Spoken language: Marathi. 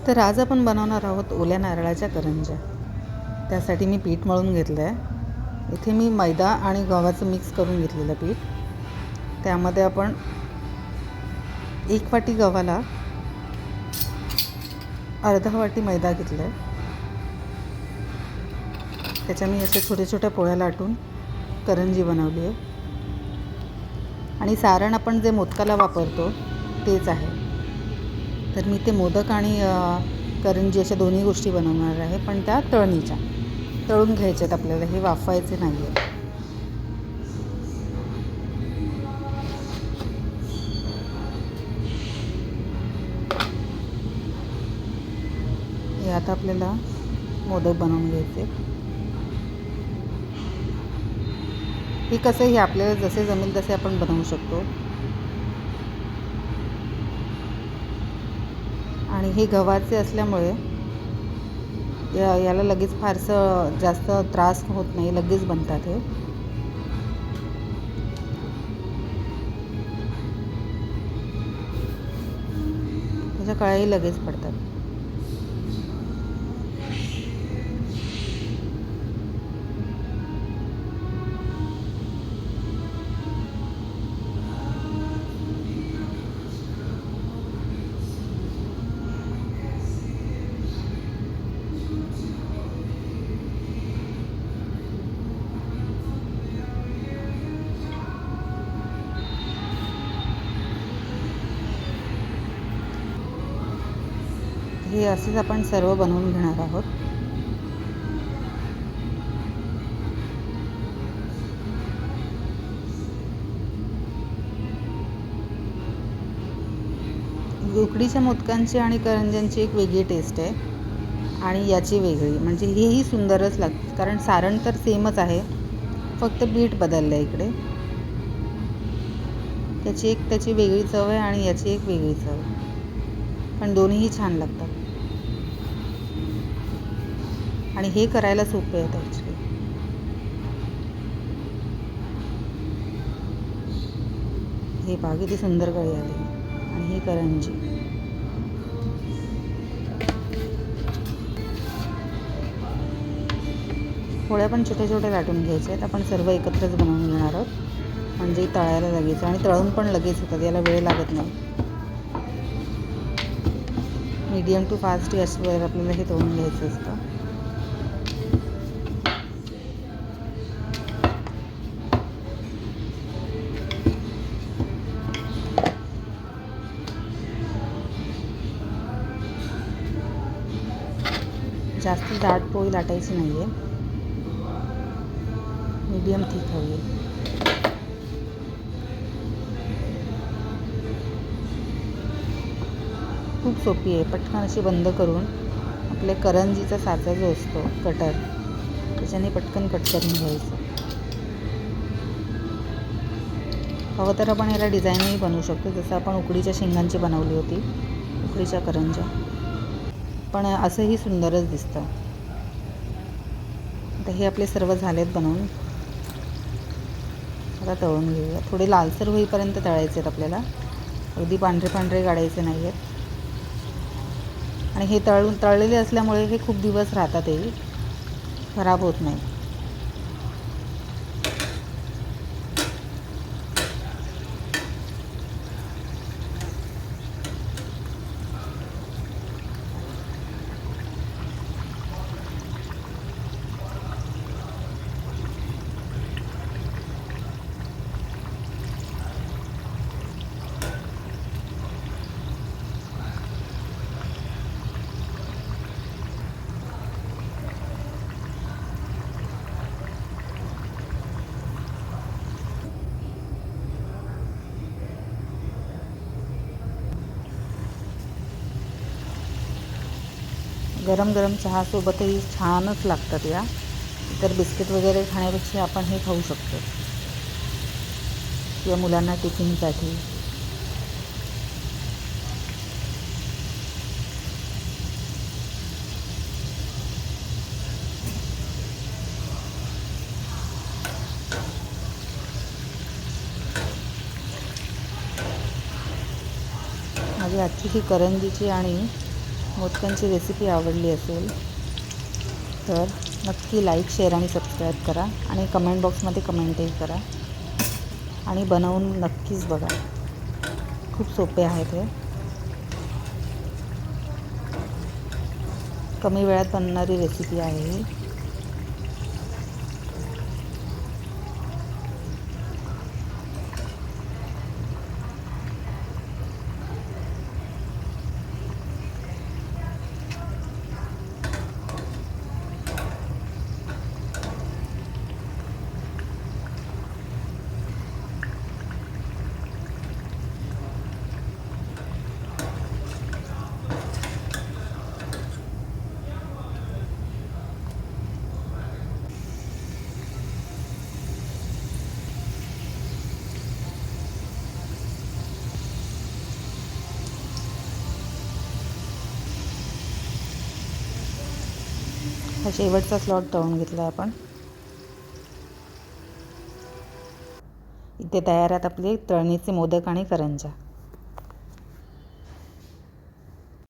तर आज आपण बनवणार आहोत ओल्या नारळाच्या करंज्या. त्यासाठी मी पीठ मळून घेतलं आहे. इथे मी मैदा आणि गव्हाचं मिक्स करून घेतलेलं पीठ. त्यामध्ये आपण 1 वाटी गव्हाला अर्धा वाटी मैदा घेतला आहे. त्याच्या मी असे छोट्या छोट्या पोळ्या लाटून करंजी बनवली आहे. आणि सारण आपण जे मोदकाला वापरतो तेच आहे. तर मी ते मोदक आणि करंजी अशा दोन्ही गोष्टी बनवणार आहे, पण त्या तळणीच्या तळून घ्यायच्यात आपल्याला, हे वाफवायचे नाही आहे. हे आता आपल्याला मोदक बनवून घ्यायचे. हे कसं, हे आपल्याला जसे जमेल तसे आपण बनवू शकतो. आणि हे गव्हाचे असल्यामुळे याला लगेच फारसं जास्त त्रास होत नाही, लगेच बनतात हे. त्याच्या कळ्याही लगेच पडतात. हे असेच आपण सर्व बनवून घेणार आहोत. उकडीच्या मोदकांची आणि करंज्यांची एक वेगळी टेस्ट आहे आणि याची वेगळी, म्हणजे हेही सुंदरच लागते. कारण सारण तर सेमच आहे, फक्त पीठ बदललं आहे इकडे. त्याची वेगळी चव आहे आणि याची एक वेगळी चव आहे, पण दोन्हीही छान लागतात. आणि हे करायला सोपे आहेत ॲक्च्युली. हे पहा किती सुंदर कळी आली. आणि ही करंजी. पोळ्या पण छोट्या छोट्या लाटून घ्यायच्या आहेत. आपण सर्व एकत्रच बनवून घेणार आहोत, म्हणजे तळायला लगेच आणि तळून पण लगेच होतात, याला वेळ लागत नाही. मीडियम टू फास्ट गॅसवर आपल्याला हे तळून घ्यायचं असतं. जास्त जाड पोळी लाटायची नाही आहे, मीडियम थिक हवी आहे. खूप सोपी आहे. पटकन अशी बंद करून आपल्या करंजीचा साचा जो असतो कटर, त्याच्याने पटकन कट करून घ्यायचं. हवं तर आपण याला डिझाईनही बनवू शकतो, जसं आपण उकडीच्या शेंगांची बनवली होती, उकडीच्या करंज्या. पण असंही सुंदरच दिसतं. आता हे आपले सर्व झालेत बनवून. आता तळून घेऊया. थोडे लालसर होईपर्यंत तळायचे आहेत आपल्याला, अगदी पांढरे पांढरे काढायचे नाही आहेत. आणि हे तळलेले असल्यामुळे हे खूप दिवस राहतात, हे खराब होत नाही. गरम गरम चहासोबतही छानच लागतात या. इतर बिस्किट वगैरे खाण्यापेक्षा आपण हे खाऊ शकतो, किंवा मुलांना टिफिनसाठी. माझी आजची ही करंजीची आणि मोदकांची रेसिपी आवडली असेल तर नक्की लाईक, शेअर आणि सबस्क्राईब करा आणि कमेंट बॉक्समध्ये कमेंटही करा आणि बनवून नक्कीच बघा. खूप सोपे आहेत हे. कमी वेळात बनणारी रेसिपी आहे ही. हा शेवटचा स्लॉट तळून घेतला आपण. इथे तयार आहेत आपले तळणीचे मोदक आणि करंज्या.